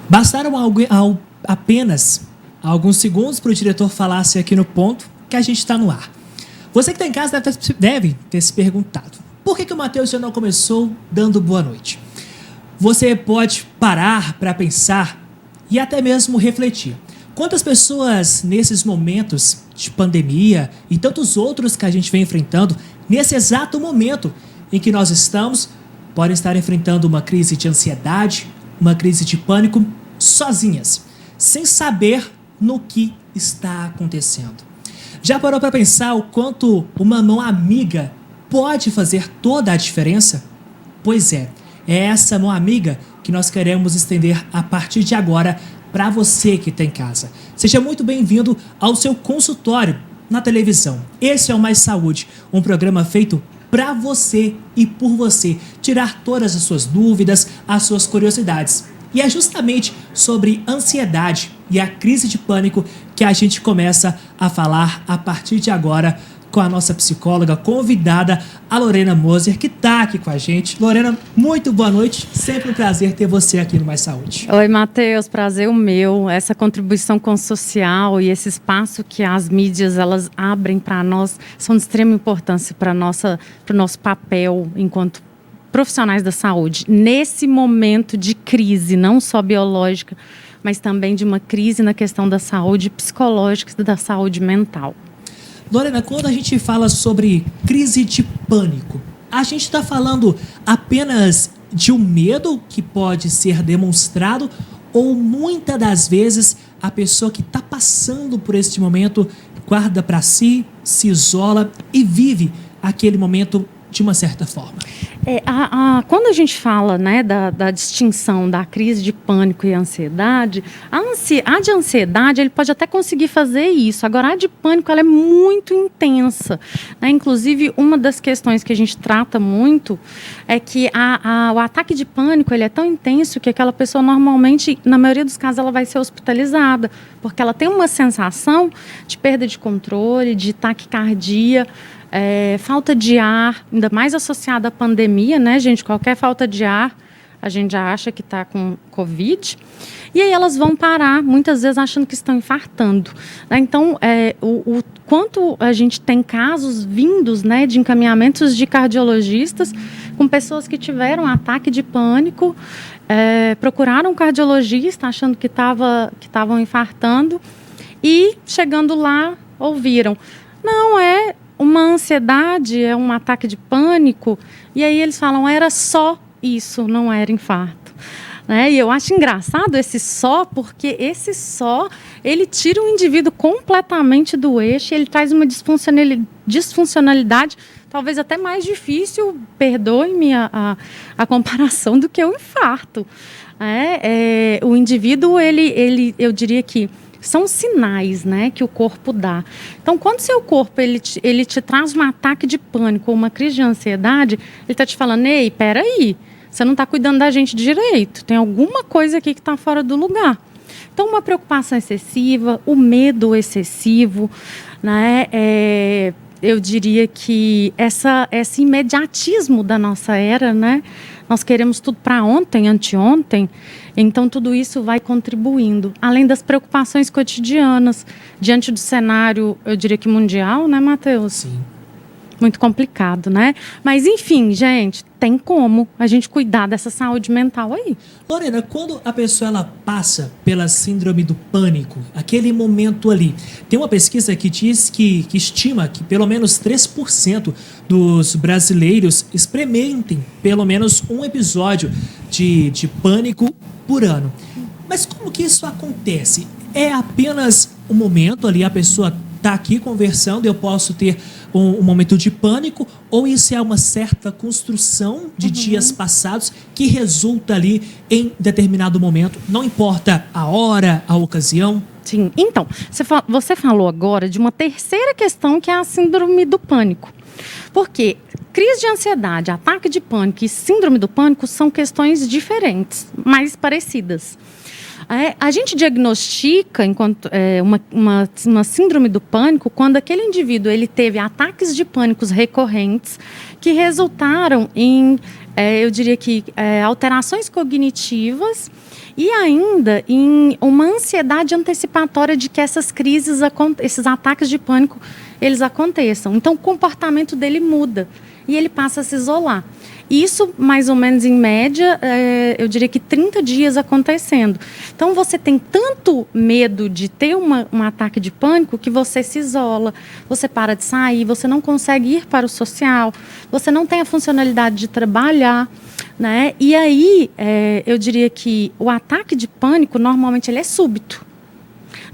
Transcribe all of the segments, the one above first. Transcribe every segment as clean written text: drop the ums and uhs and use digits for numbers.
Bastaram apenas alguns segundos para o diretor falasse aqui no ponto que a gente está no ar. Você que está em casa deve ter se perguntado: por que o Matheus já não começou dando boa noite? Você pode parar para pensar e até mesmo refletir. Quantas pessoas nesses momentos de pandemia e tantos outros que a gente vem enfrentando, nesse exato momento em que nós estamos, podem estar enfrentando uma crise de ansiedade, uma crise de pânico, sozinhas, sem saber no que está acontecendo. Já parou para pensar o quanto uma mão amiga pode fazer toda a diferença? Pois é essa mão amiga que nós queremos estender a partir de agora para você que está em casa. Seja muito bem-vindo ao seu consultório na televisão. Esse é o Mais Saúde, um programa feito para você e por você tirar todas as suas dúvidas, as suas curiosidades. E é justamente sobre ansiedade e a crise de pânico que a gente começa a falar a partir de agora com a nossa psicóloga convidada, a Lorena Moser, que está aqui com a gente. Lorena, muito boa noite. Sempre um prazer ter você aqui no Mais Saúde. Oi, Matheus. Prazer o meu. Essa contribuição com o social e esse espaço que as mídias elas abrem para nós são de extrema importância para o nosso papel enquanto profissionais da saúde. Nesse momento de crise, não só biológica, mas também de uma crise na questão da saúde psicológica e da saúde mental. Lorena, quando a gente fala sobre crise de pânico, a gente está falando apenas de um medo que pode ser demonstrado ou muitas das vezes a pessoa que está passando por este momento guarda para si, se isola e vive aquele momento de uma certa forma? Quando a gente fala, né, da distinção da crise de pânico e ansiedade, a de ansiedade ele pode até conseguir fazer isso. Agora, a de pânico ela é muito intensa, né? Inclusive, uma das questões que a gente trata muito é que o ataque de pânico ele é tão intenso que aquela pessoa normalmente, na maioria dos casos, ela vai ser hospitalizada, porque ela tem uma sensação de perda de controle, de taquicardia, falta de ar, ainda mais associada à pandemia, né, gente? Qualquer falta de ar, a gente já acha que está com Covid. E aí elas vão parar, muitas vezes achando que estão infartando. Né? Então, o quanto a gente tem casos vindos, né, de encaminhamentos de cardiologistas com pessoas que tiveram ataque de pânico, procuraram um cardiologista achando que estavam infartando e, chegando lá, ouviram: não, é uma ansiedade, é um ataque de pânico. E aí eles falam: era só isso, não era infarto. Né? E eu acho engraçado esse só, porque esse só, ele tira o indivíduo completamente do eixo, ele traz uma disfuncionalidade talvez até mais difícil, perdoe-me a comparação, do que o infarto. O indivíduo, eu diria que são sinais, né, que o corpo dá. Então, quando seu corpo ele te traz um ataque de pânico ou uma crise de ansiedade, ele está te falando: ei, peraí, você não está cuidando da gente direito, tem alguma coisa aqui que está fora do lugar. Então, uma preocupação excessiva, o medo excessivo, né, eu diria que esse imediatismo da nossa era, né, nós queremos tudo para ontem, anteontem. Então, tudo isso vai contribuindo. Além das preocupações cotidianas, diante do cenário, eu diria que mundial, né, Matheus? Sim. Muito complicado, né? Mas, enfim, gente, tem como a gente cuidar dessa saúde mental aí. Lorena, quando a pessoa ela passa pela síndrome do pânico, aquele momento ali, tem uma pesquisa que diz que estima que pelo menos 3% dos brasileiros experimentem pelo menos um episódio de pânico por ano. Mas como que isso acontece? É apenas um momento ali, a pessoa está aqui conversando, eu posso ter um momento de pânico, ou isso é uma certa construção de dias passados que resulta ali em determinado momento, não importa a hora, a ocasião? Sim, então, você falou agora de uma terceira questão, que é a síndrome do pânico. Porque crise de ansiedade, ataque de pânico e síndrome do pânico são questões diferentes, mas parecidas. A gente diagnostica uma síndrome do pânico quando aquele indivíduo ele teve ataques de pânicos recorrentes que resultaram em, eu diria que, alterações cognitivas e ainda em uma ansiedade antecipatória de que essas crises, esses ataques de pânico, eles aconteçam. Então, o comportamento dele muda e ele passa a se isolar. Isso, mais ou menos, em média, eu diria que 30 dias acontecendo. Então, você tem tanto medo de ter um ataque de pânico que você se isola, você para de sair, você não consegue ir para o social, você não tem a funcionalidade de trabalhar, né? E aí, eu diria que o ataque de pânico, normalmente, ele é súbito.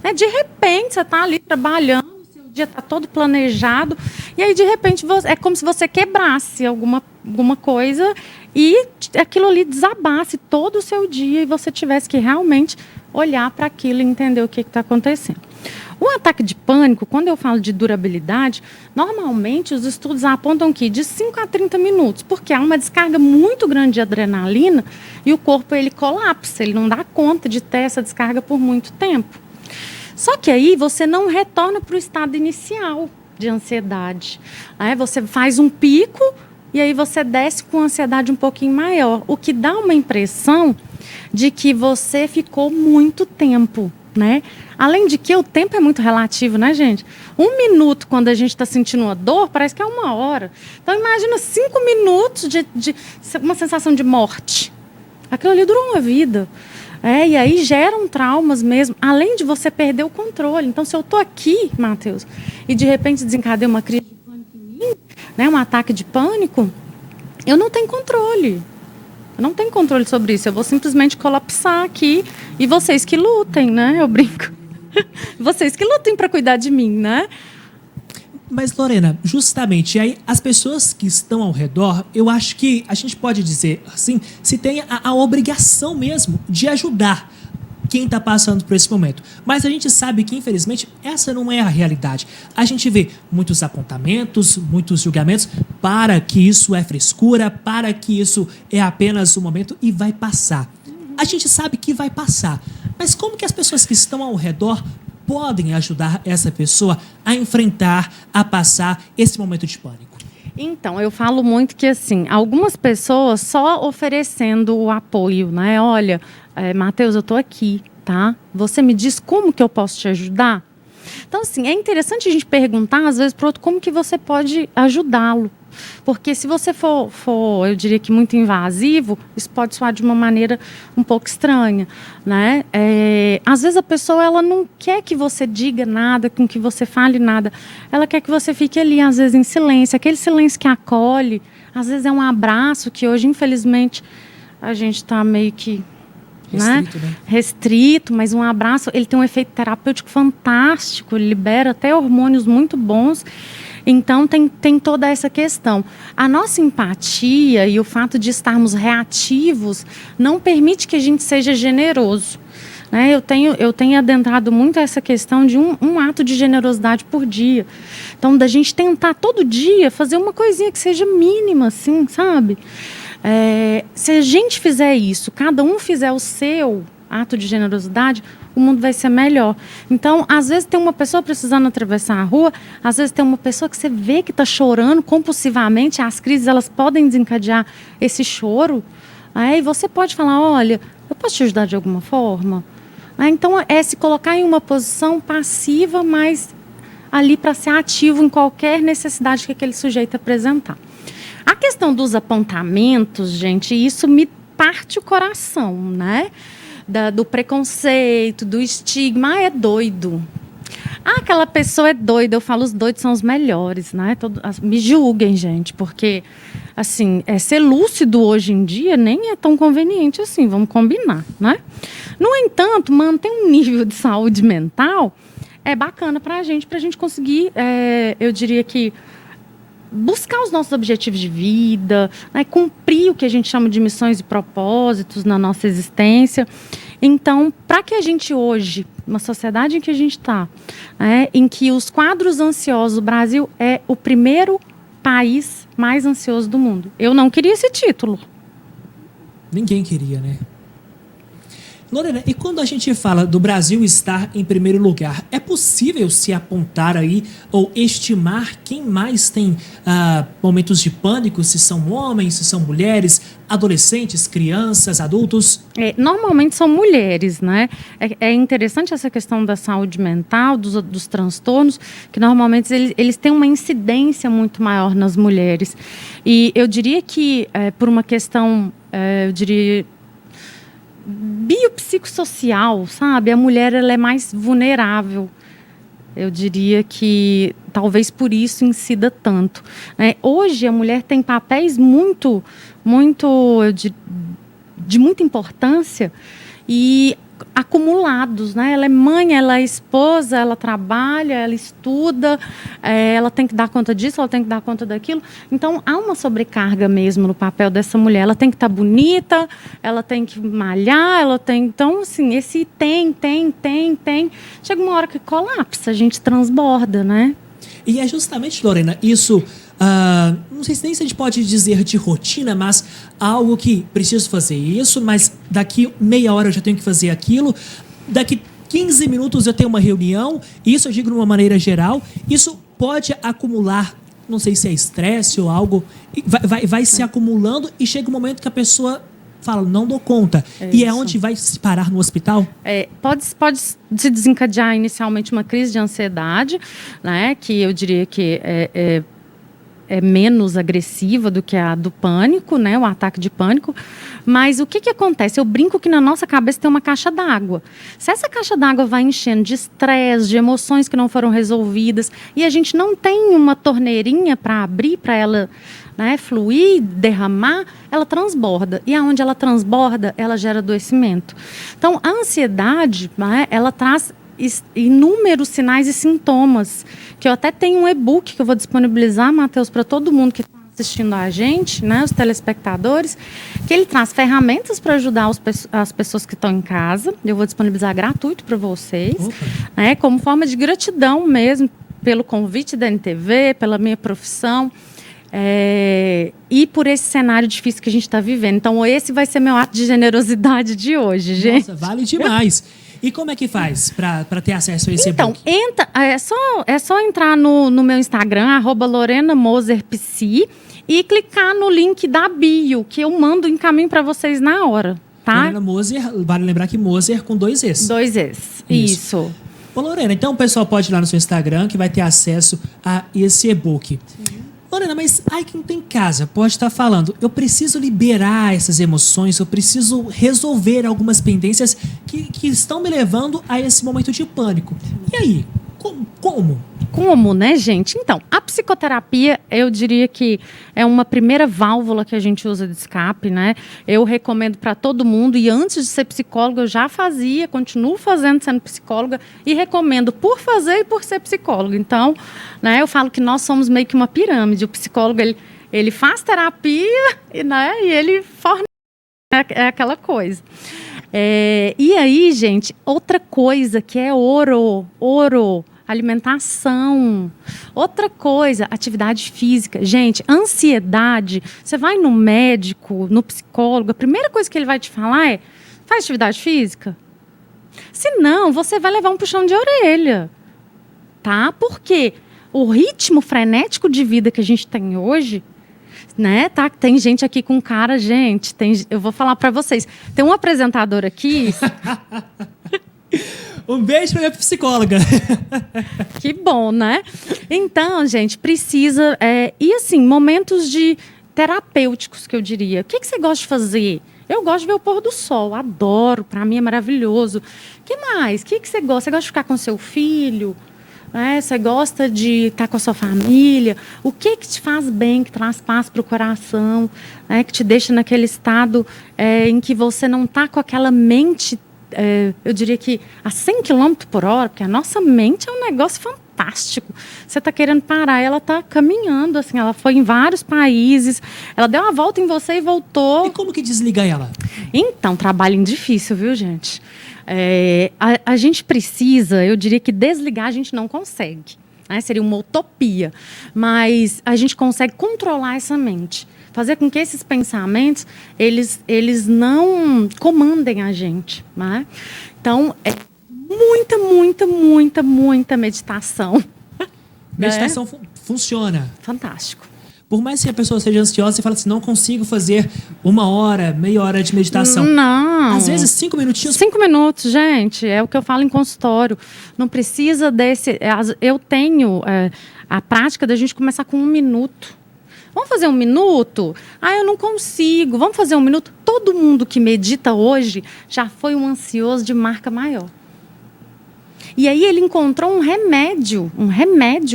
Né? De repente, você está ali trabalhando, o dia está todo planejado, e aí, de repente, é como se você quebrasse alguma coisa e aquilo ali desabasse todo o seu dia e você tivesse que realmente olhar para aquilo e entender o que está acontecendo. O ataque de pânico, quando eu falo de durabilidade, normalmente os estudos apontam que de 5 a 30 minutos, porque há uma descarga muito grande de adrenalina e o corpo ele colapsa, ele não dá conta de ter essa descarga por muito tempo. Só que aí você não retorna para o estado inicial de ansiedade. Aí você faz um pico e aí você desce com ansiedade um pouquinho maior, o que dá uma impressão de que você ficou muito tempo, né? Além de que o tempo é muito relativo, né, gente? 1 minuto, quando a gente está sentindo uma dor, parece que é 1 hora. Então, imagina 5 minutos de uma sensação de morte. Aquilo ali durou uma vida. E aí geram traumas mesmo, além de você perder o controle. Então, se eu estou aqui, Matheus, e de repente desencadeia uma crise de pânico em mim, né, um ataque de pânico, eu não tenho controle. Eu não tenho controle sobre isso. Eu vou simplesmente colapsar aqui e vocês que lutem, né? Eu brinco. Vocês que lutem para cuidar de mim, né? Mas, Lorena, justamente, aí as pessoas que estão ao redor, eu acho que a gente pode dizer assim, se tem a obrigação mesmo de ajudar quem está passando por esse momento. Mas a gente sabe que, infelizmente, essa não é a realidade. A gente vê muitos apontamentos, muitos julgamentos para que isso é frescura, para que isso é apenas um momento e vai passar. A gente sabe que vai passar. Mas como que as pessoas que estão ao redor podem ajudar essa pessoa a enfrentar, a passar esse momento de pânico? Então, eu falo muito que, assim, algumas pessoas só oferecendo o apoio, né? Olha, Matheus, eu estou aqui, tá? Você me diz como que eu posso te ajudar? Então, assim, é interessante a gente perguntar, às vezes, para o outro, como que você pode ajudá-lo. Porque se você for, eu diria que muito invasivo, isso pode soar de uma maneira um pouco estranha, né? Às vezes a pessoa ela não quer que você diga nada, com que você fale nada. Ela quer que você fique ali, às vezes, em silêncio. Aquele silêncio que acolhe, às vezes é um abraço que hoje, infelizmente, a gente está meio que... Restrito, né? Restrito, mas um abraço, ele tem um efeito terapêutico fantástico, ele libera até hormônios muito bons. Então, tem toda essa questão. A nossa empatia e o fato de estarmos reativos não permite que a gente seja generoso. Né? Eu tenho adentrado muito essa questão de um ato de generosidade por dia. Então, da gente tentar todo dia fazer uma coisinha que seja mínima, assim, sabe? Se a gente fizer isso, cada um fizer o seu ato de generosidade, o mundo vai ser melhor. Então, às vezes tem uma pessoa precisando atravessar a rua, às vezes tem uma pessoa que você vê que está chorando compulsivamente, as crises elas podem desencadear esse choro, aí você pode falar, olha, eu posso te ajudar de alguma forma? Então, se colocar em uma posição passiva, mas ali para ser ativo em qualquer necessidade que aquele sujeito apresentar. A questão dos apontamentos, gente, isso me parte o coração, né? Do preconceito, do estigma, é doido. Aquela pessoa é doida, eu falo, os doidos são os melhores, né? Me julguem, gente, porque, assim, ser lúcido hoje em dia nem é tão conveniente assim, vamos combinar, né? No entanto, manter um nível de saúde mental é bacana para a gente conseguir, eu diria que, buscar os nossos objetivos de vida, né, cumprir o que a gente chama de missões e propósitos na nossa existência. Então, para que a gente hoje, uma sociedade em que a gente está, em que os quadros ansiosos, o Brasil é o primeiro país mais ansioso do mundo. Eu não queria esse título. Ninguém queria, né? Lorena, e quando a gente fala do Brasil estar em primeiro lugar, é possível se apontar aí ou estimar quem mais tem momentos de pânico, se são homens, se são mulheres, adolescentes, crianças, adultos? Normalmente são mulheres, né? É interessante essa questão da saúde mental, dos transtornos, que normalmente eles têm uma incidência muito maior nas mulheres. E eu diria que, por uma questão, biopsicossocial, sabe? A mulher ela é mais vulnerável. Eu diria que talvez por isso incida tanto, né? Hoje a mulher tem papéis de muita importância e acumulados, né? Ela é mãe, ela é esposa, ela trabalha, ela estuda, ela tem que dar conta disso, ela tem que dar conta daquilo. Então, há uma sobrecarga mesmo no papel dessa mulher. Ela tem que estar bonita, ela tem que malhar, ela tem... Então, assim, esse tem. Chega uma hora que colapsa, a gente transborda, né? E é justamente, Lorena, isso... não sei se nem se a gente pode dizer de rotina, mas algo que preciso fazer isso, mas daqui meia hora eu já tenho que fazer aquilo, daqui 15 minutos eu tenho uma reunião, isso eu digo de uma maneira geral, isso pode acumular, não sei se é estresse ou algo, vai se acumulando e chega um momento que a pessoa fala, não dou conta. E é onde vai se parar no hospital? Pode se desencadear inicialmente uma crise de ansiedade, né, que eu diria que é menos agressiva do que a do pânico, né, o ataque de pânico. Mas o que acontece? Eu brinco que na nossa cabeça tem uma caixa d'água. Se essa caixa d'água vai enchendo de estresse, de emoções que não foram resolvidas, e a gente não tem uma torneirinha para abrir, para ela, né, fluir, derramar, ela transborda. E aonde ela transborda, ela gera adoecimento. Então, a ansiedade, né, ela traz inúmeros sinais e sintomas, que eu até tenho um e-book que eu vou disponibilizar, Matheus, para todo mundo que está assistindo a gente, né, os telespectadores, que ele traz ferramentas para ajudar as pessoas que estão em casa. Eu vou disponibilizar gratuito para vocês, né, como forma de gratidão mesmo, pelo convite da NTV, pela minha profissão, e por esse cenário difícil que a gente está vivendo. Então, esse vai ser meu ato de generosidade de hoje, gente. Nossa, vale demais. E como é que faz para ter acesso a esse e-book? Então, é só entrar no meu Instagram, @LorenaMoserPsi, e clicar no link da bio, que eu mando em caminho para vocês na hora, tá? Lorena Moser, vale lembrar que Moser com 2 Es. 2 Es, isso. Ô, Lorena, então o pessoal pode ir lá no seu Instagram que vai ter acesso a esse e-book. Sim. Lorena, mas aí quem tem casa pode estar falando, eu preciso liberar essas emoções, eu preciso resolver algumas pendências que estão me levando a esse momento de pânico. E aí, como? Como, né, gente? Então, a psicoterapia, eu diria que é uma primeira válvula que a gente usa de escape, né? Eu recomendo para todo mundo, e antes de ser psicóloga eu já fazia, continuo fazendo sendo psicóloga, e recomendo por fazer e por ser psicóloga. Então, né, eu falo que nós somos meio que uma pirâmide. O psicólogo, ele faz terapia, né, e ele fornece, é aquela coisa. E aí, gente, outra coisa que é ouro, alimentação. Outra coisa, atividade física. Gente, ansiedade, você vai no médico, no psicólogo, a primeira coisa que ele vai te falar é, faz atividade física? Se não, você vai levar um puxão de orelha, tá? Porque o ritmo frenético de vida que a gente tem hoje, né, tá? Tem gente aqui com cara, gente, eu vou falar para vocês, tem um apresentador aqui... Um beijo pra minha psicóloga. Que bom, né? Então, gente, precisa... e assim, momentos de terapêuticos, que eu diria. O que você gosta de fazer? Eu gosto de ver o pôr do sol, adoro, pra mim é maravilhoso. O que mais? O que você gosta? Você gosta de ficar com seu filho? Você gosta de estar com a sua família? O que te faz bem, que traz paz para o coração, que te deixa naquele estado em que você não está com aquela mente... eu diria que a 100 km por hora, porque a nossa mente é um negócio fantástico. Você está querendo parar, ela está caminhando, assim, ela foi em vários países, ela deu uma volta em você e voltou. E como que desliga ela? Então, trabalho difícil, viu, gente? A gente precisa, eu diria que desligar a gente não consegue, né? Seria uma utopia, mas a gente consegue controlar essa mente. fazer com que esses pensamentos, eles não comandem a gente, né? Então, é muita meditação. Meditação funciona. Fantástico. Por mais que a pessoa seja ansiosa e fala assim, não consigo fazer 1 hora, meia hora de meditação. Não. Às vezes 5 minutinhos. 5 minutos, gente, é o que eu falo em consultório. Não precisa desse... Eu tenho a prática da gente começar com 1 minuto. Vamos fazer 1 minuto? Eu não consigo. Vamos fazer 1 minuto? Todo mundo que medita hoje já foi um ansioso de marca maior. E aí ele encontrou um remédio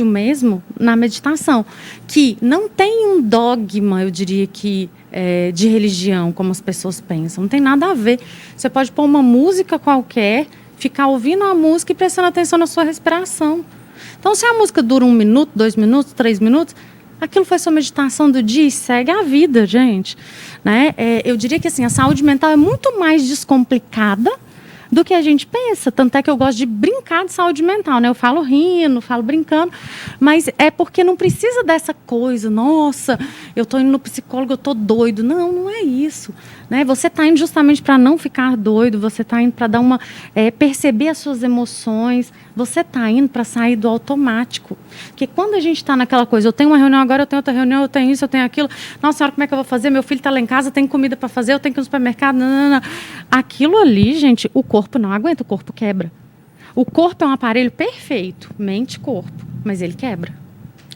mesmo na meditação, que não tem um dogma, eu diria que, de religião, como as pessoas pensam. Não tem nada a ver. Você pode pôr uma música qualquer, ficar ouvindo a música e prestando atenção na sua respiração. Então, se a música dura 1 minuto, 2 minutos, 3 minutos, aquilo foi sua meditação do dia e segue a vida, gente. Né? Eu diria que assim, a saúde mental é muito mais descomplicada do que a gente pensa. Tanto é que eu gosto de brincar de saúde mental, né? Eu falo rindo, falo brincando, mas é porque não precisa dessa coisa, nossa, eu tô indo no psicólogo, eu tô doido. Não, não é isso. Né? Você tá indo justamente para não ficar doido, você tá indo para dar perceber as suas emoções, você tá indo para sair do automático. Porque quando a gente tá naquela coisa, eu tenho uma reunião agora, eu tenho outra reunião, eu tenho isso, eu tenho aquilo, nossa senhora, como é que eu vou fazer? Meu filho tá lá em casa, tem comida para fazer, eu tenho que ir no supermercado, não. Aquilo ali, gente, o corpo não aguenta, o corpo quebra. O corpo é um aparelho perfeito, mente e corpo, mas ele quebra.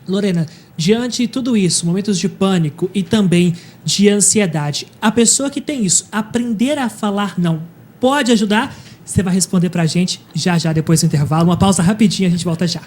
Lorena, diante de tudo isso, momentos de pânico e também de ansiedade, a pessoa que tem isso, aprender a falar não, pode ajudar? Você vai responder pra gente já depois do intervalo. Uma pausa rapidinha, a gente volta já.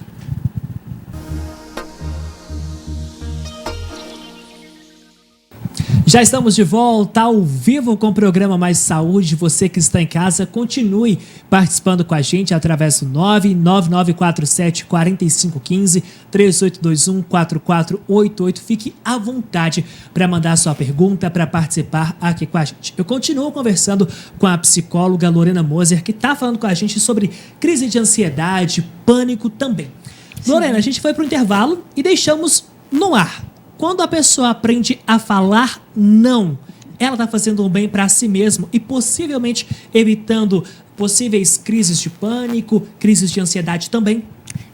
Já estamos de volta ao vivo com o programa Mais Saúde. Você que está em casa, continue participando com a gente através do 99947-4515, 3821-4488. Fique à vontade para mandar sua pergunta, para participar aqui com a gente. Eu continuo conversando com a psicóloga Lorena Moser, que está falando com a gente sobre crise de ansiedade, pânico também. Sim. Lorena, a gente foi para o intervalo e deixamos no ar. Quando a pessoa aprende a falar não, ela está fazendo um bem para si mesma e possivelmente evitando possíveis crises de pânico, crises de ansiedade também.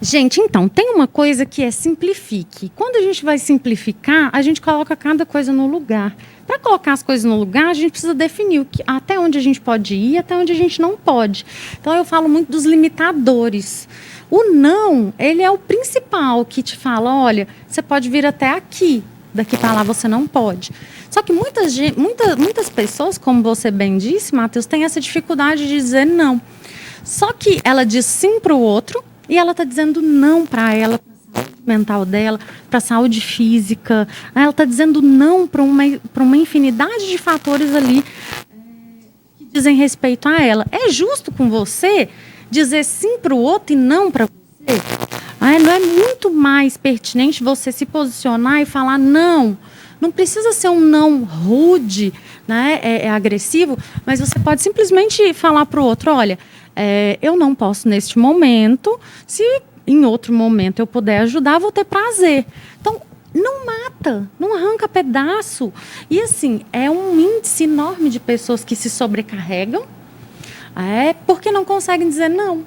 Gente, então, tem uma coisa que é simplifique. Quando a gente vai simplificar, a gente coloca cada coisa no lugar. Para colocar as coisas no lugar, a gente precisa definir até onde a gente pode ir e até onde a gente não pode. Então, eu falo muito dos limitadores. O não, ele é o principal que te fala, olha, você pode vir até aqui, daqui para lá você não pode. Só que muitas pessoas, como você bem disse, Matheus, têm essa dificuldade de dizer não. Só que ela diz sim para o outro e ela está dizendo não para ela, para a saúde mental dela, para a saúde física. Ela está dizendo não para uma infinidade de fatores ali que dizem respeito a ela. É justo com você dizer sim para o outro e não para você? Não é muito mais pertinente você se posicionar e falar não? Não precisa ser um não rude, né? Agressivo, mas você pode simplesmente falar para o outro, olha, eu não posso neste momento, se em outro momento eu puder ajudar, vou ter prazer. Então, não mata, não arranca pedaço. E assim, é um índice enorme de pessoas que se sobrecarregam, porque não conseguem dizer não.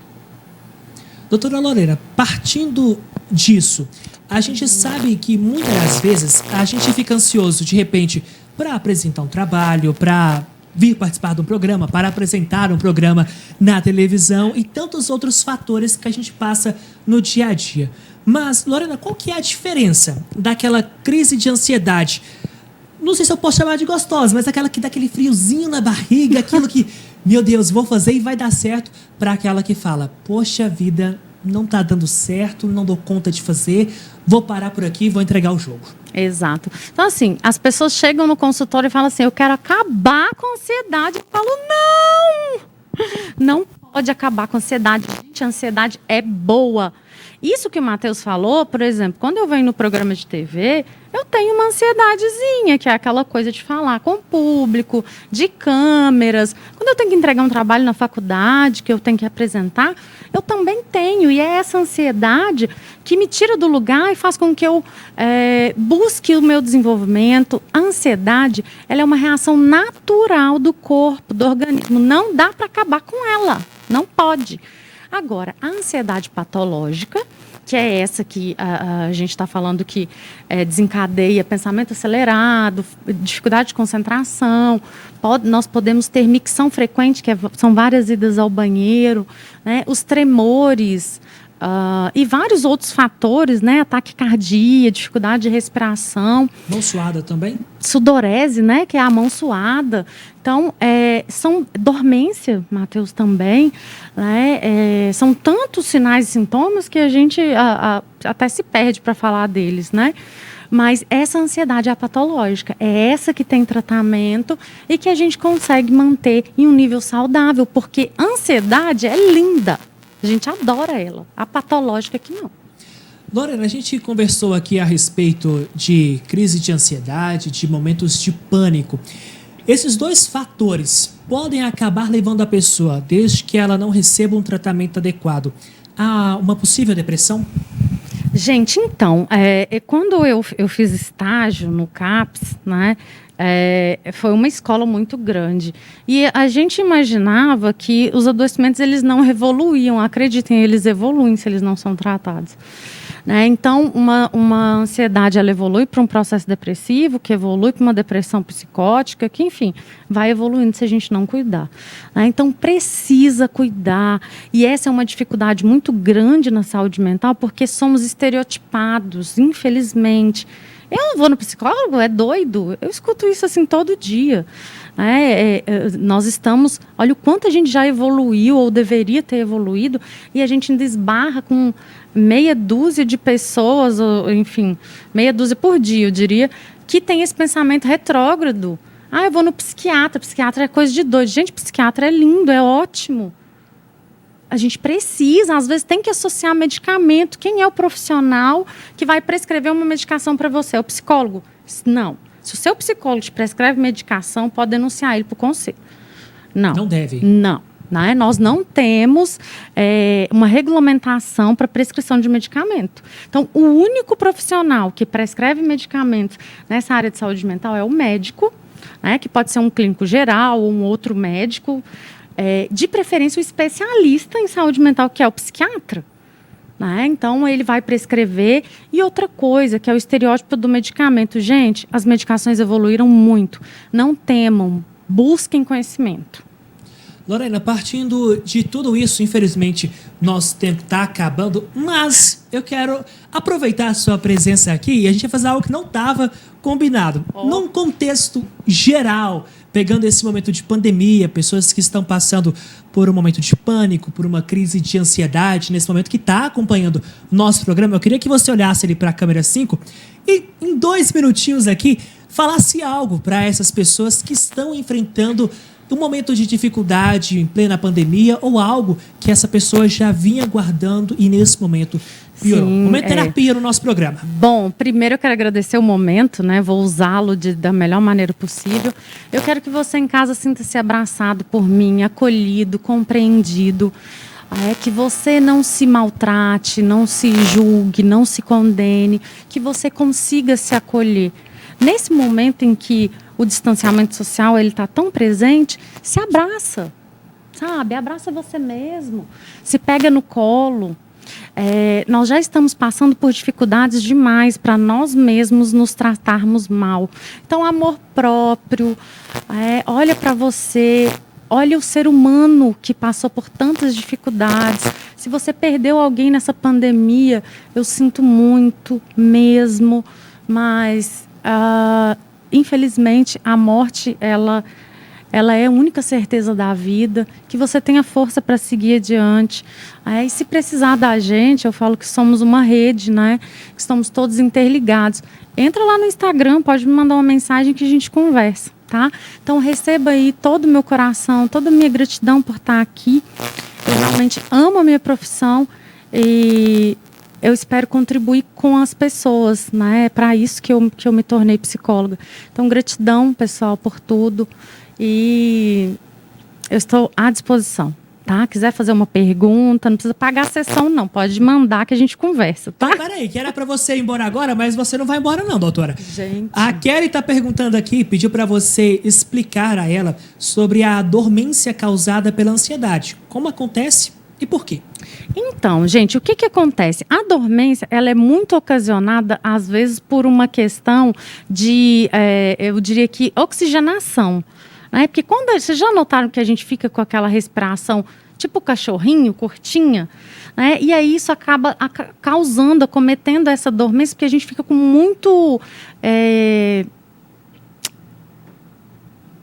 Doutora Lorena, partindo disso, a gente sabe que muitas vezes a gente fica ansioso, de repente, para apresentar um trabalho, para vir participar de um programa, para apresentar um programa na televisão e tantos outros fatores que a gente passa no dia a dia. Mas, Lorena, qual que é a diferença daquela crise de ansiedade? Não sei se eu posso chamar de gostosa, mas aquela que dá aquele friozinho na barriga, aquilo que, meu Deus, vou fazer e vai dar certo, para aquela que fala, poxa vida, não está dando certo, não dou conta de fazer, vou parar por aqui e vou entregar o jogo. Exato. Então, assim, as pessoas chegam no consultório e falam assim, eu quero acabar com a ansiedade. Eu falo, não pode acabar com a ansiedade. Gente, a ansiedade é boa. Isso que o Matheus falou, por exemplo, quando eu venho no programa de TV, eu tenho uma ansiedadezinha, que é aquela coisa de falar com o público, de câmeras. Quando eu tenho que entregar um trabalho na faculdade, que eu tenho que apresentar, eu também tenho. E é essa ansiedade que me tira do lugar e faz com que eu busque o meu desenvolvimento. A ansiedade, ela é uma reação natural do corpo, do organismo. Não dá para acabar com ela. Não pode. Agora, a ansiedade patológica, que é essa que a gente está falando que desencadeia pensamento acelerado, dificuldade de concentração, nós podemos ter micção frequente, são várias idas ao banheiro, né? Os tremores e vários outros fatores, né? Ataque cardíaco, dificuldade de respiração. Mão suada também? Sudorese, né? Que é a mão suada. Então, são dormência, Matheus, também, né? São tantos sinais e sintomas que a gente até se perde para falar deles, né? Mas essa ansiedade é a patológica, é essa que tem tratamento e que a gente consegue manter em um nível saudável, porque a ansiedade é linda, a gente adora ela, a patológica que não. Lorena, a gente conversou aqui a respeito de crise de ansiedade, de momentos de pânico. Esses dois fatores podem acabar levando a pessoa, desde que ela não receba um tratamento adequado, a uma possível depressão? Gente, então, quando eu fiz estágio no CAPS, né, foi uma escola muito grande. E a gente imaginava que os adoecimentos eles não evoluíam. Acreditem, eles evoluem se eles não são tratados. Né? Então, uma ansiedade ela evolui para um processo depressivo, que evolui para uma depressão psicótica, que, enfim, vai evoluindo se a gente não cuidar. Né? Então, precisa cuidar. E essa é uma dificuldade muito grande na saúde mental, porque somos estereotipados, infelizmente. Eu não vou no psicólogo, é doido. Eu escuto isso assim todo dia. Nós estamos... Olha o quanto a gente já evoluiu, ou deveria ter evoluído, e a gente ainda esbarra com meia dúzia de pessoas, ou, enfim, meia dúzia por dia, eu diria, que tem esse pensamento retrógrado. Eu vou no psiquiatra é coisa de doido. Gente, psiquiatra é lindo, é ótimo. A gente precisa, às vezes tem que associar medicamento. Quem é o profissional que vai prescrever uma medicação para você? É o psicólogo? Não. Se o seu psicólogo te prescreve medicação, pode denunciar ele para o conselho. Não. Não deve? Não. Né? Nós não temos uma regulamentação para prescrição de medicamento. Então, o único profissional que prescreve medicamentos nessa área de saúde mental é o médico, né? Que pode ser um clínico geral ou um outro médico, de preferência o especialista em saúde mental, que é o psiquiatra. Né? Então, ele vai prescrever. E outra coisa, que é o estereótipo do medicamento. Gente, as medicações evoluíram muito. Não temam, busquem conhecimento. Lorena, partindo de tudo isso, infelizmente, nosso tempo está acabando, mas eu quero aproveitar a sua presença aqui e a gente vai fazer algo que não estava combinado. Num contexto geral, pegando esse momento de pandemia, pessoas que estão passando por um momento de pânico, por uma crise de ansiedade, nesse momento que está acompanhando o nosso programa, eu queria que você olhasse ali para a câmera 5 e, em 2 minutinhos aqui, falasse algo para essas pessoas que estão enfrentando um momento de dificuldade em plena pandemia ou algo que essa pessoa já vinha guardando e nesse momento piorou. Sim, Momento terapia no nosso programa. Bom, primeiro eu quero agradecer o momento, né? Vou usá-lo da melhor maneira possível. Eu quero que você em casa sinta-se abraçado por mim, acolhido, compreendido. Que você não se maltrate, não se julgue, não se condene, que você consiga se acolher. Nesse momento em que o distanciamento social ele está tão presente, se abraça, sabe? Abraça você mesmo, se pega no colo. Nós já estamos passando por dificuldades demais para nós mesmos nos tratarmos mal. Então, amor próprio, olha para você, olha o ser humano que passou por tantas dificuldades. Se você perdeu alguém nessa pandemia, eu sinto muito mesmo, mas... infelizmente, a morte, ela é a única certeza da vida, que você tenha força para seguir adiante. E se precisar da gente, eu falo que somos uma rede, né? Que estamos todos interligados. Entra lá no Instagram, pode me mandar uma mensagem que a gente conversa, tá? Então, receba aí todo o meu coração, toda a minha gratidão por estar aqui. Eu realmente amo a minha profissão e eu espero contribuir com as pessoas, né? É para isso que eu me tornei psicóloga. Então, gratidão, pessoal, por tudo. E eu estou à disposição. Tá? Quiser fazer uma pergunta, não precisa pagar a sessão, não. Pode mandar que a gente conversa, tá? Então, peraí, que era pra você ir embora agora, mas você não vai embora não, doutora. Gente. A Kelly tá perguntando aqui, pediu pra você explicar a ela sobre a dormência causada pela ansiedade. Como acontece e por quê? Então, gente, o que acontece? A dormência, ela é muito ocasionada, às vezes, por uma questão de, eu diria que, oxigenação. Né? Porque vocês já notaram que a gente fica com aquela respiração tipo cachorrinho, curtinha, né? E aí isso acaba causando, acometendo essa dormência, porque a gente fica com muito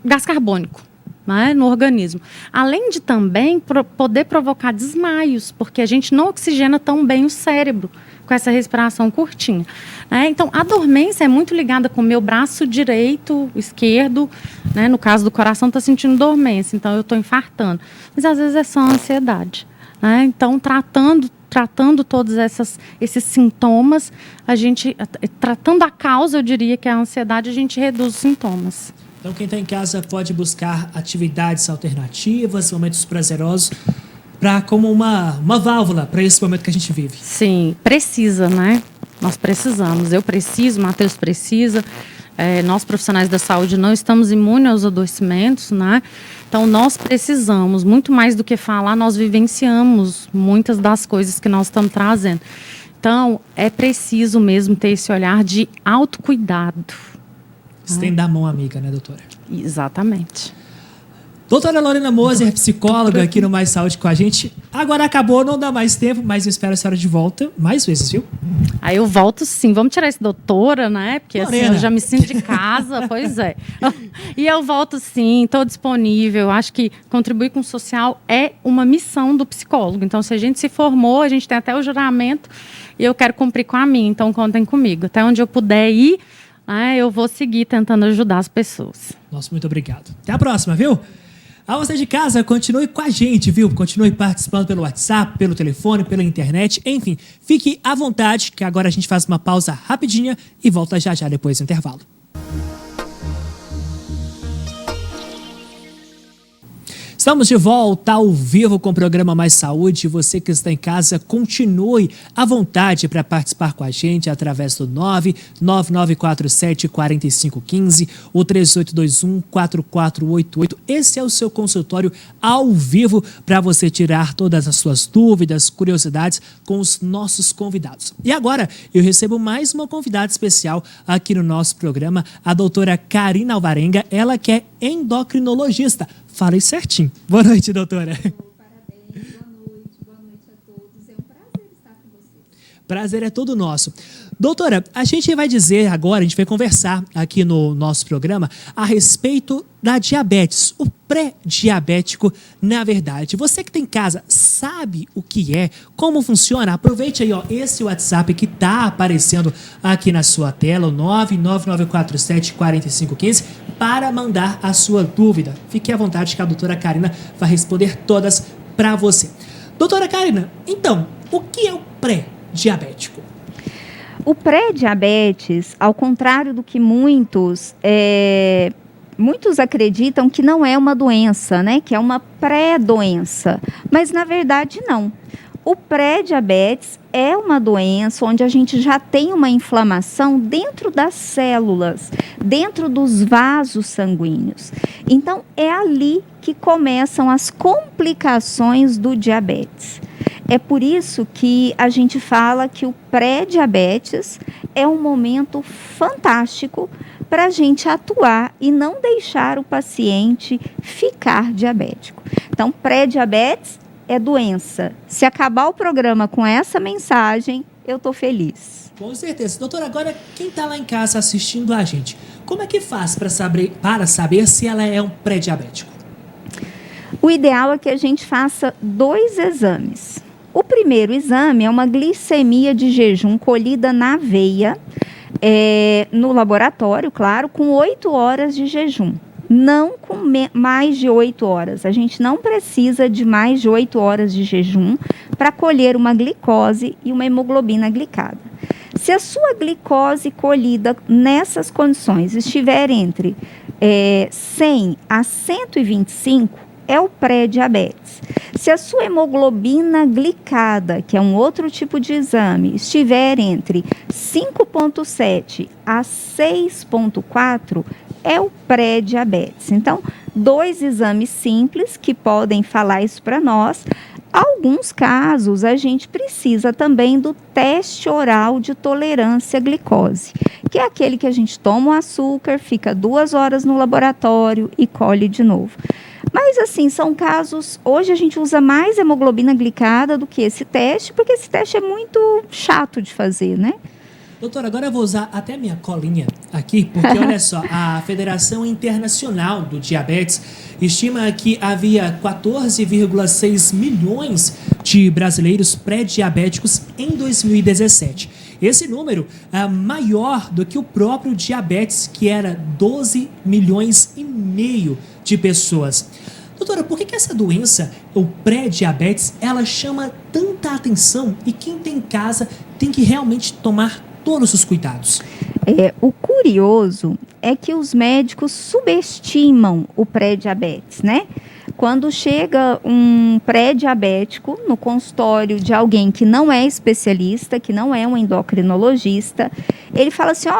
gás carbônico, né, no organismo. Além de também poder provocar desmaios, porque a gente não oxigena tão bem o cérebro com essa respiração curtinha. Então, a dormência é muito ligada com o meu braço direito, esquerdo, né? No caso do coração, está sentindo dormência, então eu estou infartando. Mas, às vezes, é só ansiedade. Né? Então, tratando todos esses sintomas, tratando a causa, eu diria que é a ansiedade, a gente reduz os sintomas. Então, quem está em casa pode buscar atividades alternativas, momentos prazerosos, como uma válvula para esse momento que a gente vive. Sim, precisa, né? Nós precisamos. Eu preciso, Matheus precisa. Nós, profissionais da saúde, não estamos imunes aos adoecimentos, né? Então, nós precisamos, muito mais do que falar, nós vivenciamos muitas das coisas que nós estamos trazendo. Então, é preciso mesmo ter esse olhar de autocuidado. Estenda a mão, amiga, né, doutora? Exatamente. Doutora Lorena Moser, psicóloga aqui no Mais Saúde com a gente. Agora acabou, não dá mais tempo, mas eu espero a senhora de volta mais vezes, viu? Aí eu volto sim. Vamos tirar esse doutora, né? Porque Lorena, assim, eu já me sinto de casa, pois é. E eu volto sim, estou disponível. Eu acho que contribuir com o social é uma missão do psicólogo. Então, se a gente se formou, a gente tem até o juramento e eu quero cumprir com a minha. Então, contem comigo. Até onde eu puder ir, eu vou seguir tentando ajudar as pessoas. Nossa, muito obrigado. Até a próxima, viu? A você de casa, continue com a gente, viu? Continue participando pelo WhatsApp, pelo telefone, pela internet, enfim. Fique à vontade, que agora a gente faz uma pausa rapidinha e volta já depois do intervalo. Estamos de volta ao vivo com o programa Mais Saúde. Você que está em casa, continue à vontade para participar com a gente através do 99947-4515 ou 3821-4488. Esse é o seu consultório ao vivo para você tirar todas as suas dúvidas, curiosidades com os nossos convidados. E agora eu recebo mais uma convidada especial aqui no nosso programa, a doutora Karina Alvarenga, ela que é endocrinologista. Falei certinho. Boa noite, doutora. Parabéns, boa noite a todos. É um prazer estar com vocês. Prazer é todo nosso. Doutora, a gente vai dizer agora, a gente vai conversar aqui no nosso programa a respeito da diabetes, o pré-diabético, na verdade. Você que tem em casa sabe o que é, como funciona? Aproveite aí, esse WhatsApp que está aparecendo aqui na sua tela, o 99947-4515, para mandar a sua dúvida. Fique à vontade que a doutora Karina vai responder todas para você. Doutora Karina, então, o que é o pré-diabético? O pré-diabetes, ao contrário do que muitos acreditam que não é uma doença, né? Que é uma pré-doença. Mas, na verdade, não. O pré-diabetes é uma doença onde a gente já tem uma inflamação dentro das células, dentro dos vasos sanguíneos. Então, é ali que começam as complicações do diabetes. É por isso que a gente fala que o pré-diabetes é um momento fantástico para a gente atuar e não deixar o paciente ficar diabético. Então, pré-diabetes é doença. Se acabar o programa com essa mensagem, eu estou feliz. Com certeza. Doutora, agora quem está lá em casa assistindo a gente, como é que faz para saber se ela é um pré-diabético? O ideal é que a gente faça 2 exames. O primeiro exame é uma glicemia de jejum colhida na veia, no laboratório, claro, com 8 horas de jejum. Não com mais de 8 horas. A gente não precisa de mais de 8 horas de jejum para colher uma glicose e uma hemoglobina glicada. Se a sua glicose colhida nessas condições estiver entre 100 a 125, é o pré-diabetes. Se a sua hemoglobina glicada, que é um outro tipo de exame, estiver entre 5,7 a 6,4, é o pré-diabetes. Então, 2 exames simples que podem falar isso para nós. Alguns casos, a gente precisa também do teste oral de tolerância à glicose, que é aquele que a gente toma o açúcar, fica 2 horas no laboratório e colhe de novo. Mas, assim, são casos... Hoje a gente usa mais hemoglobina glicada do que esse teste, porque esse teste é muito chato de fazer, né? Doutora, agora eu vou usar até a minha colinha aqui, porque olha só, a Federação Internacional do Diabetes estima que havia 14,6 milhões de brasileiros pré-diabéticos em 2017. Esse número é maior do que o próprio diabetes, que era 12 milhões e meio de pessoas. Doutora, por que essa doença, o pré-diabetes, ela chama tanta atenção e quem tem em casa tem que realmente tomar todos os cuidados? O curioso é que os médicos subestimam o pré-diabetes, né? Quando chega um pré-diabético no consultório de alguém que não é especialista, que não é um endocrinologista, ele fala assim,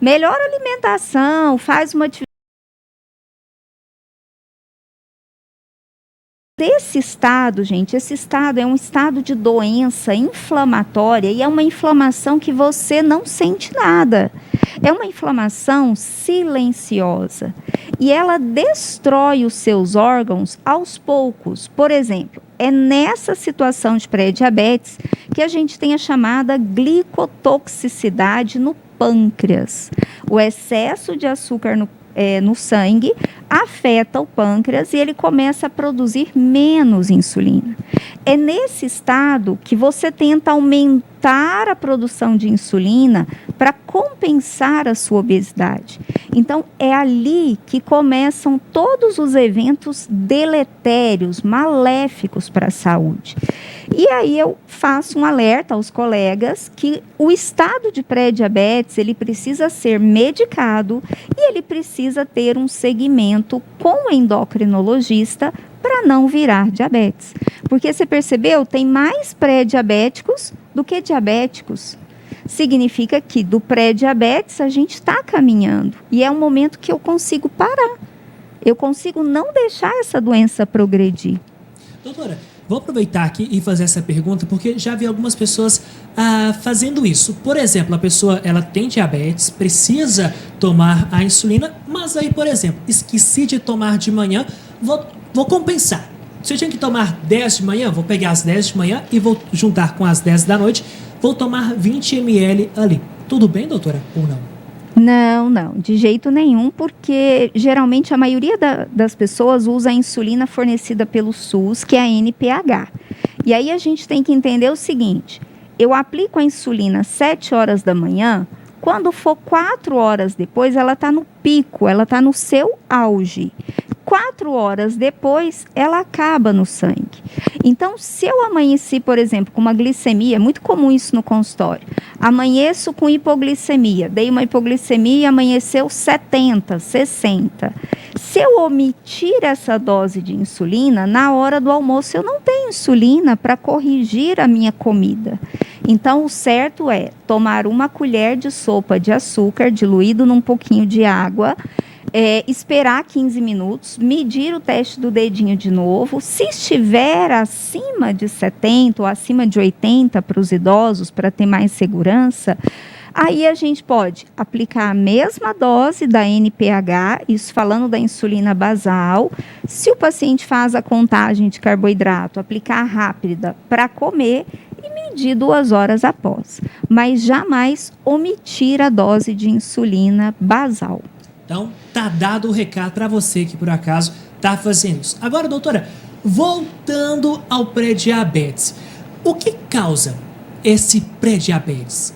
melhora a alimentação, faz uma atividade. Desse estado, gente, esse estado é um estado de doença inflamatória e é uma inflamação que você não sente nada. É uma inflamação silenciosa e ela destrói os seus órgãos aos poucos. Por exemplo, é nessa situação de pré-diabetes que a gente tem a chamada glicotoxicidade no pâncreas. O excesso de açúcar no sangue afeta o pâncreas e ele começa a produzir menos insulina. É nesse estado que você tenta aumentar a produção de insulina para compensar a sua obesidade. Então, é ali que começam todos os eventos deletérios, maléficos para a saúde. E aí eu faço um alerta aos colegas que o estado de pré-diabetes, ele precisa ser medicado e ele precisa ter um segmento com o endocrinologista para não virar diabetes. Porque você percebeu, tem mais pré-diabéticos do que diabéticos. Significa que do pré-diabetes a gente está caminhando e é um momento que eu consigo parar. Eu consigo não deixar essa doença progredir. Doutora, vou aproveitar aqui e fazer essa pergunta, porque já vi algumas pessoas fazendo isso. Por exemplo, a pessoa ela tem diabetes, precisa tomar a insulina, mas aí, por exemplo, esqueci de tomar de manhã, vou compensar. Se eu tinha que tomar 10 de manhã, vou pegar as 10 de manhã e vou juntar com as 10 da noite, vou tomar 20 ml ali. Tudo bem, doutora, ou não? Não, de jeito nenhum, porque geralmente a maioria das pessoas usa a insulina fornecida pelo SUS, que é a NPH. E aí a gente tem que entender o seguinte, eu aplico a insulina às 7 horas da manhã, quando for 4 horas depois, ela está no pico, ela está no seu auge. 4 horas depois, ela acaba no sangue. Então, se eu amanheci, por exemplo, com uma glicemia, é muito comum isso no consultório, amanheço com hipoglicemia, dei uma hipoglicemia e amanheceu 70, 60. Se eu omitir essa dose de insulina, na hora do almoço eu não tenho insulina para corrigir a minha comida. Então, o certo é tomar uma colher de sopa de açúcar diluído num pouquinho de água, esperar 15 minutos, medir o teste do dedinho de novo. Se estiver acima de 70 ou acima de 80 para os idosos, para ter mais segurança, aí a gente pode aplicar a mesma dose da NPH, isso falando da insulina basal. Se o paciente faz a contagem de carboidrato, aplicar rápida para comer e medir 2 horas após. Mas jamais omitir a dose de insulina basal. Então, tá dado o recado para você que por acaso tá fazendo isso. Agora, doutora, voltando ao pré-diabetes, o que causa esse pré-diabetes?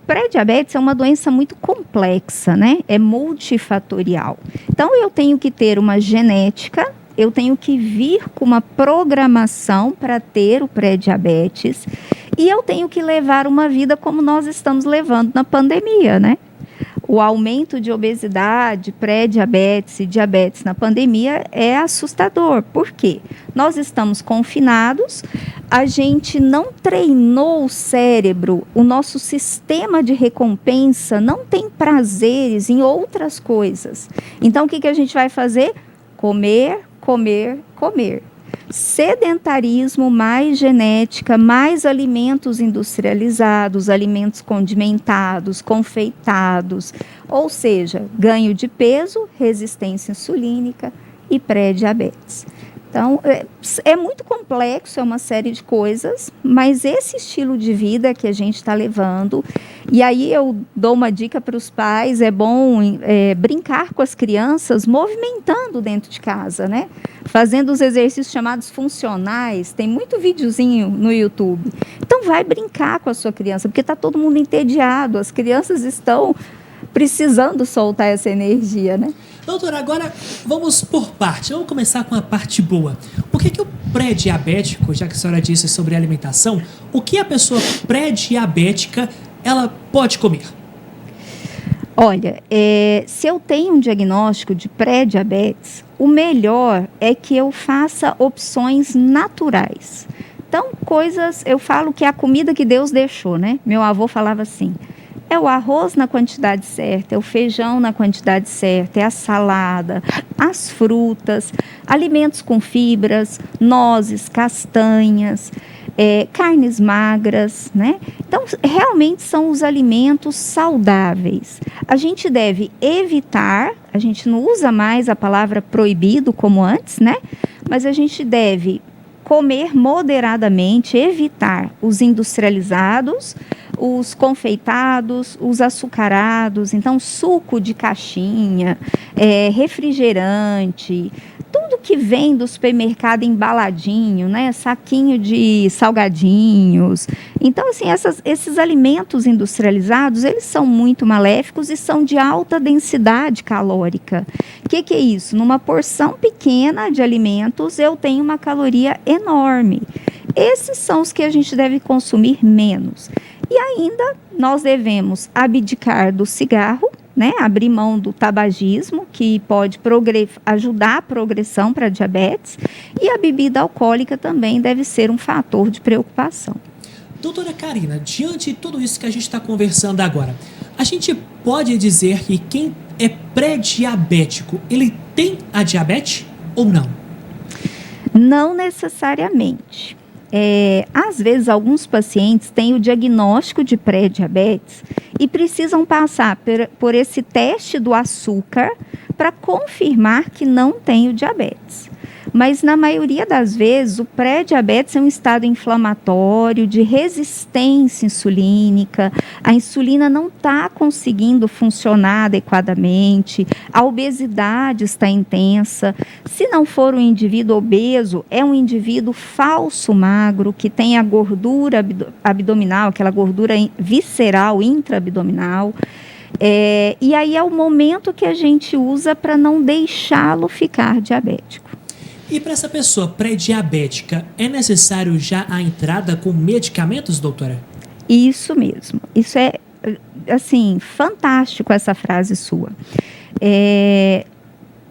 Pré-diabetes é uma doença muito complexa, né? É multifatorial. Então, eu tenho que ter uma genética eu tenho que vir com uma programação para ter o pré-diabetes e eu tenho que levar uma vida como nós estamos levando na pandemia, né? O aumento de obesidade, pré-diabetes e diabetes na pandemia é assustador. Por quê? Nós estamos confinados, a gente não treinou o cérebro, o nosso sistema de recompensa não tem prazeres em outras coisas. Então, o que a gente vai fazer? Comer, comer, comer. Sedentarismo, mais genética, mais alimentos industrializados, alimentos condimentados, confeitados, ou seja, ganho de peso, resistência insulínica e pré-diabetes. Então, é muito complexo, é uma série de coisas, mas esse estilo de vida que a gente está levando, e aí eu dou uma dica para os pais, é bom brincar com as crianças, movimentando dentro de casa, né? Fazendo os exercícios chamados funcionais, tem muito videozinho no YouTube. Então, vai brincar com a sua criança, porque está todo mundo entediado, as crianças estão precisando soltar essa energia, né? Doutora, agora vamos por parte. Vamos começar com a parte boa. O que o pré-diabético, já que a senhora disse sobre alimentação, o que a pessoa pré-diabética ela pode comer? Olha, se eu tenho um diagnóstico de pré-diabetes, o melhor é que eu faça opções naturais. Então, eu falo que é a comida que Deus deixou, né? Meu avô falava assim, é o arroz na quantidade certa, é o feijão na quantidade certa, é a salada, as frutas, alimentos com fibras, nozes, castanhas, carnes magras, né? Então, realmente são os alimentos saudáveis. A gente deve evitar, a gente não usa mais a palavra proibido como antes, né? Mas a gente deve comer moderadamente, evitar os industrializados, os confeitados, os açucarados, então suco de caixinha, refrigerante, tudo que vem do supermercado embaladinho, né, saquinho de salgadinhos. Então, assim, esses alimentos industrializados, eles são muito maléficos e são de alta densidade calórica. O que é isso? Numa porção pequena de alimentos, eu tenho uma caloria enorme. Esses são os que a gente deve consumir menos. E ainda nós devemos abdicar do cigarro, né? Abrir mão do tabagismo, que pode ajudar a progressão para diabetes, e a bebida alcoólica também deve ser um fator de preocupação. Doutora Karina, diante de tudo isso que a gente está conversando agora, a gente pode dizer que quem é pré-diabético, ele tem a diabetes ou não? Não necessariamente. Às vezes, alguns pacientes têm o diagnóstico de pré-diabetes e precisam passar por esse teste do açúcar para confirmar que não tem o diabetes. Mas, na maioria das vezes, o pré-diabetes é um estado inflamatório, de resistência insulínica, a insulina não está conseguindo funcionar adequadamente, a obesidade está intensa. Se não for um indivíduo obeso, é um indivíduo falso magro, que tem a gordura abdominal, aquela gordura visceral intraabdominal. E aí é o momento que a gente usa para não deixá-lo ficar diabético. E para essa pessoa pré-diabética, é necessário já a entrada com medicamentos, doutora? Isso mesmo. Isso é, assim, fantástico essa frase sua.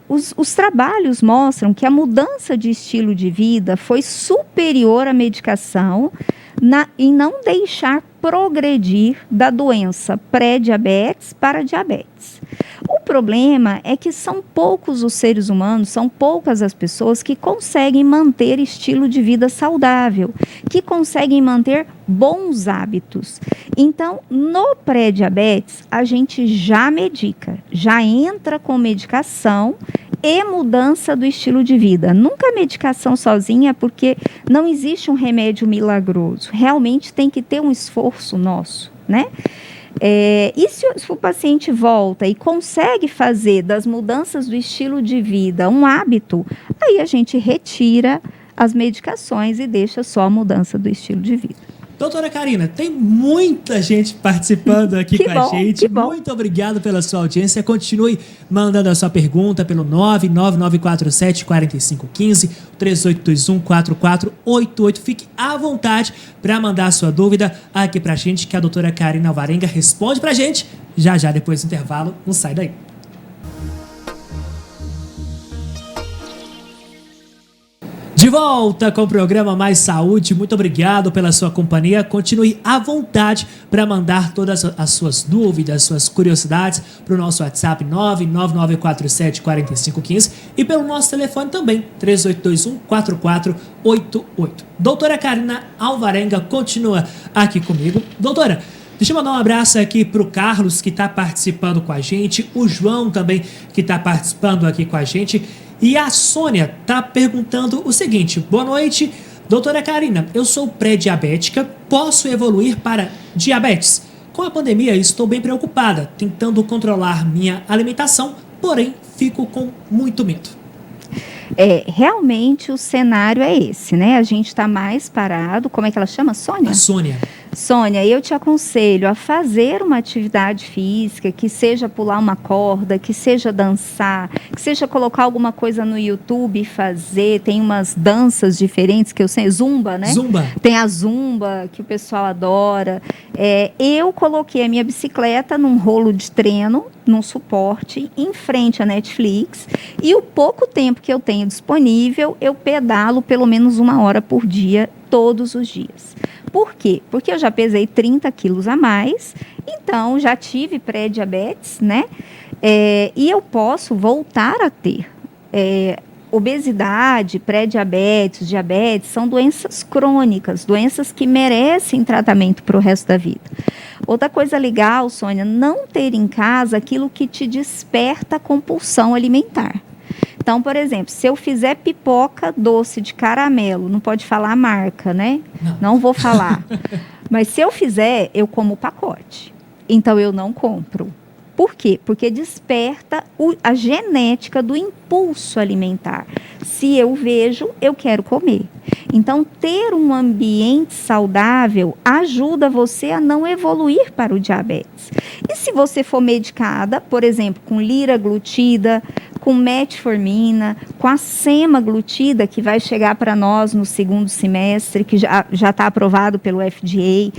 Os trabalhos mostram que a mudança de estilo de vida foi superior à medicação em não deixar progredir da doença pré-diabetes para diabetes. O problema é que são poucos os seres humanos, são poucas as pessoas que conseguem manter estilo de vida saudável, que conseguem manter bons hábitos. Então, no pré-diabetes, a gente já medica, já entra com medicação e mudança do estilo de vida. Nunca a medicação sozinha, porque não existe um remédio milagroso. Realmente tem que ter um esforço nosso, né? E se o paciente volta e consegue fazer das mudanças do estilo de vida um hábito, aí a gente retira as medicações e deixa só a mudança do estilo de vida. Doutora Karina, tem muita gente participando aqui com a gente. Muito obrigado pela sua audiência. Continue mandando a sua pergunta pelo 99947-4515, 3821-4488. Fique à vontade para mandar a sua dúvida aqui pra gente, que a doutora Karina Alvarenga responde pra gente já depois do intervalo. Não sai daí. De volta com o programa Mais Saúde. Muito obrigado pela sua companhia. Continue à vontade para mandar todas as suas dúvidas, suas curiosidades para o nosso WhatsApp 99947-4515 e pelo nosso telefone também, 3821-4488. Doutora Karina Alvarenga continua aqui comigo. Doutora, deixa eu mandar um abraço aqui para o Carlos, que está participando com a gente, o João também, que está participando aqui com a gente. E a Sônia está perguntando o seguinte: boa noite, doutora Karina, eu sou pré-diabética, posso evoluir para diabetes? Com a pandemia estou bem preocupada, tentando controlar minha alimentação, porém fico com muito medo. Realmente o cenário é esse, né? A gente está mais parado. Como é que ela chama? Sônia? A Sônia. Sônia, eu te aconselho a fazer uma atividade física, que seja pular uma corda, que seja dançar, que seja colocar alguma coisa no YouTube e fazer. Tem umas danças diferentes que eu sei, zumba, né? Zumba. Tem a zumba, que o pessoal adora. Eu coloquei a minha bicicleta num rolo de treino, num suporte, em frente à Netflix, e o pouco tempo que eu tenho disponível, eu pedalo pelo menos 1 hora por dia, todos os dias. Por quê? Porque eu já pesei 30 quilos a mais, então já tive pré-diabetes, né? E eu posso voltar a ter. Obesidade, pré-diabetes, diabetes, são doenças crônicas, doenças que merecem tratamento para o resto da vida. Outra coisa legal, Sônia, não ter em casa aquilo que te desperta a compulsão alimentar. Então, por exemplo, se eu fizer pipoca doce de caramelo, não pode falar a marca, né? Não vou falar. Mas se eu fizer, eu como o pacote. Então, eu não compro. Por quê? Porque desperta a genética do impulso alimentar. Se eu vejo, eu quero comer. Então, ter um ambiente saudável ajuda você a não evoluir para o diabetes. E se você for medicada, por exemplo, com liraglutida, com metformina, com a semaglutida, que vai chegar para nós no 2º semestre, que já está aprovado pelo FDA,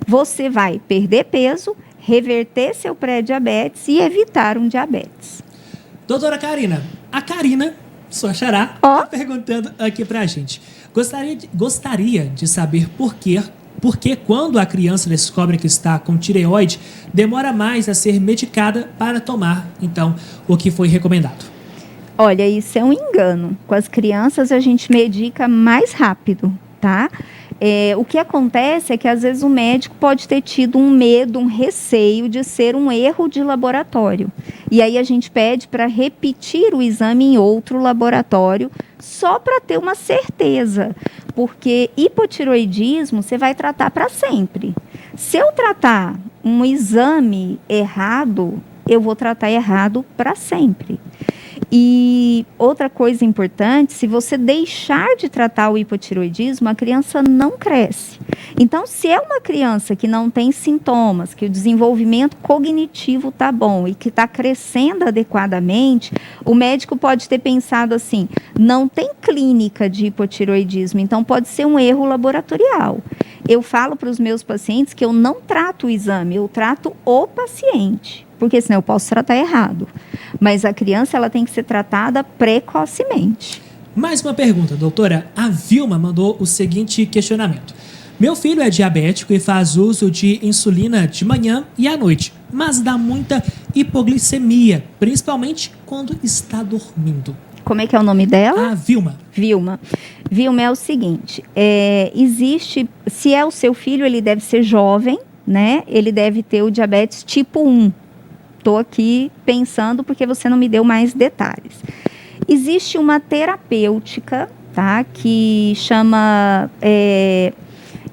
você vai perder peso, reverter seu pré-diabetes e evitar um diabetes. Doutora Karina, a Karina, sua xará, está perguntando aqui para a gente. Gostaria de saber por que quando a criança descobre que está com tireoide, demora mais a ser medicada para tomar, então, o que foi recomendado. Olha, isso é um engano. Com as crianças a gente medica mais rápido, tá? O que acontece é que às vezes o médico pode ter tido um medo, um receio de ser um erro de laboratório. E aí a gente pede para repetir o exame em outro laboratório, só para ter uma certeza. Porque hipotireoidismo você vai tratar para sempre. Se eu tratar um exame errado, eu vou tratar errado para sempre. E outra coisa importante, se você deixar de tratar o hipotireoidismo, a criança não cresce. Então, se é uma criança que não tem sintomas, que o desenvolvimento cognitivo está bom e que está crescendo adequadamente, o médico pode ter pensado assim, não tem clínica de hipotireoidismo, então pode ser um erro laboratorial. Eu falo para os meus pacientes que eu não trato o exame, eu trato o paciente, porque senão eu posso tratar errado. Mas a criança ela tem que ser tratada precocemente. Mais uma pergunta, doutora. A Vilma mandou o seguinte questionamento. Meu filho é diabético e faz uso de insulina de manhã e à noite, mas dá muita hipoglicemia, principalmente quando está dormindo. Como é que é o nome dela? A Vilma. Vilma. Vilma é o seguinte, existe, se é o seu filho, ele deve ser jovem, né? Ele deve ter o diabetes tipo 1. Estou aqui pensando porque você não me deu mais detalhes. Existe uma terapêutica, tá? Que chama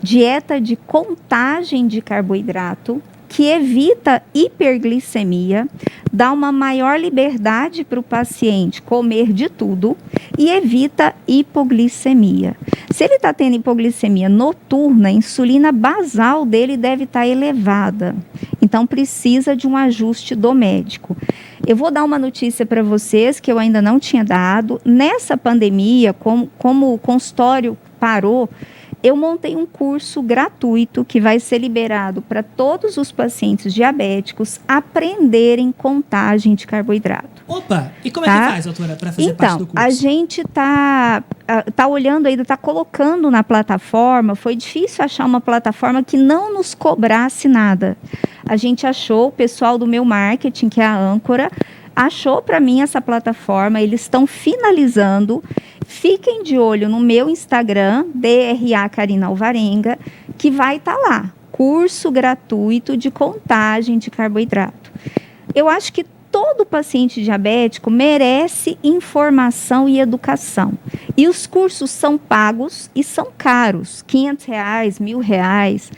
dieta de contagem de carboidrato, que evita hiperglicemia, dá uma maior liberdade para o paciente comer de tudo e evita hipoglicemia. Se Se ele está tendo hipoglicemia noturna, a insulina basal dele deve estar elevada. Então, precisa de um ajuste do médico. Eu vou dar uma notícia para vocês que eu ainda não tinha dado. Nessa pandemia, como o consultório parou, eu montei um curso gratuito que vai ser liberado para todos os pacientes diabéticos aprenderem contagem de carboidrato. Opa! E como é que faz, doutora, para fazer parte do curso? Então, a gente está olhando ainda, está colocando na plataforma. Foi difícil achar uma plataforma que não nos cobrasse nada. A gente achou, o pessoal do meu marketing, que é a Âncora, achou para mim essa plataforma. Eles estão finalizando. Fiquem de olho no meu Instagram, DRA Karina Alvarenga, que vai estar lá. Curso gratuito de contagem de carboidrato. Eu acho que todo paciente diabético merece informação e educação. E os cursos são pagos e são caros, R$500, R$1.000.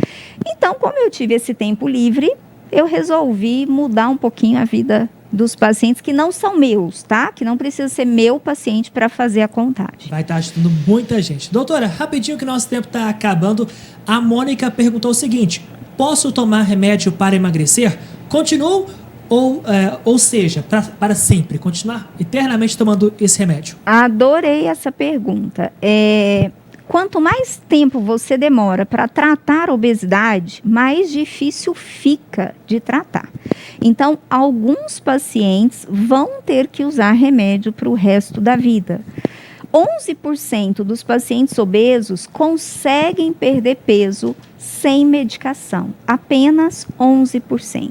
Então, como eu tive esse tempo livre, eu resolvi mudar um pouquinho a vida dos pacientes que não são meus, tá? Que não precisa ser meu paciente para fazer a contagem. Vai estar ajudando muita gente. Doutora, rapidinho que nosso tempo está acabando. A Mônica perguntou o seguinte: posso tomar remédio para emagrecer? Continuo? Ou seja, para sempre, continuar eternamente tomando esse remédio? Adorei essa pergunta. Quanto mais tempo você demora para tratar a obesidade, mais difícil fica de tratar. Então, alguns pacientes vão ter que usar remédio para o resto da vida. 11% dos pacientes obesos conseguem perder peso sem medicação. Apenas 11%.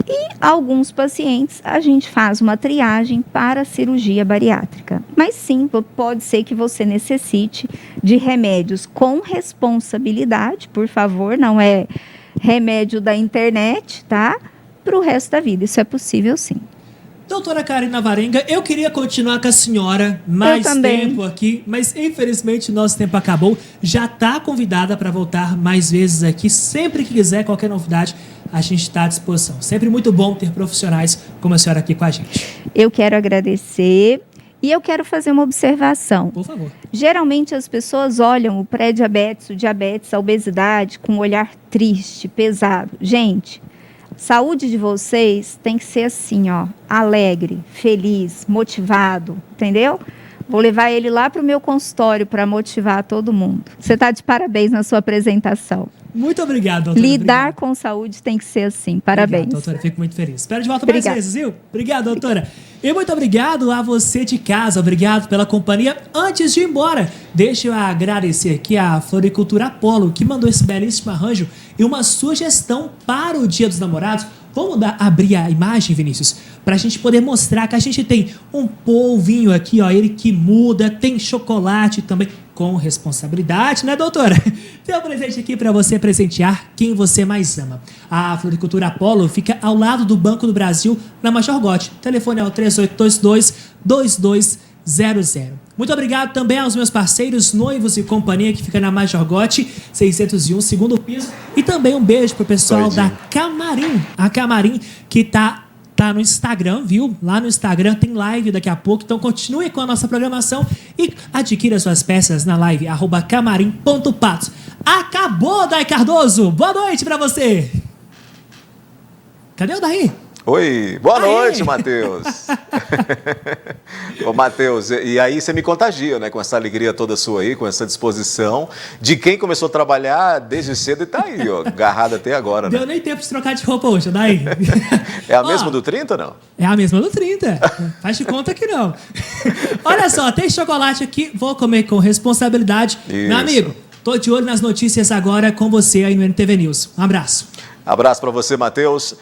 E alguns pacientes a gente faz uma triagem para cirurgia bariátrica. Mas sim, pode ser que você necessite de remédios com responsabilidade, por favor, não é remédio da internet, tá? Para o resto da vida. Isso é possível sim. Doutora Karina Alvarenga, eu queria continuar com a senhora mais tempo aqui, mas infelizmente o nosso tempo acabou. Já está convidada para voltar mais vezes aqui. Sempre que quiser, qualquer novidade, a gente está à disposição. Sempre muito bom ter profissionais como a senhora aqui com a gente. Eu quero agradecer e eu quero fazer uma observação. Por favor. Geralmente as pessoas olham o pré-diabetes, o diabetes, a obesidade com um olhar triste, pesado. Gente, saúde de vocês tem que ser assim, ó, alegre, feliz, motivado, entendeu? Vou levar ele lá para o meu consultório para motivar todo mundo. Você está de parabéns na sua apresentação. Muito obrigado, doutora. Lidar com saúde tem que ser assim. Parabéns. Obrigado, doutora. Fico muito feliz. Espero de volta mais vezes, viu? Obrigado, doutora. E muito obrigado a você de casa. Obrigado pela companhia. Antes de ir embora, deixa eu agradecer aqui a Floricultura Apollo, que mandou esse belíssimo arranjo e uma sugestão para o Dia dos Namorados. Vamos abrir a imagem, Vinícius, para a gente poder mostrar que a gente tem um polvinho aqui, ó, ele que muda, tem chocolate também, com responsabilidade, né, doutora? Tem um presente aqui para você presentear quem você mais ama. A Floricultura Apollo fica ao lado do Banco do Brasil, na Major Gotti. O telefone é o 3822-2200. Muito obrigado também aos meus parceiros, Noivos e Companhia, que fica na Major Gotti, 601, segundo piso. E também um beijo pro pessoal da Camarim. A Camarim que tá no Instagram, viu? Lá no Instagram tem live daqui a pouco. Então continue com a nossa programação e adquira suas peças na live, @camarim.patos. Acabou, Dai Cardoso! Boa noite pra você! Cadê o Daí? Oi, boa noite, Matheus. Ô, Matheus, e aí você me contagia, né? Com essa alegria toda sua aí, com essa disposição de quem começou a trabalhar desde cedo e tá aí, ó, agarrado até agora, né? Deu nem tempo de trocar de roupa hoje, daí. É a mesma do 30 ou não? É a mesma do 30. Faz de conta que não. Olha só, tem chocolate aqui, vou comer com responsabilidade. Isso. Meu amigo, tô de olho nas notícias agora com você aí no NTV News. Um abraço. Abraço para você, Matheus.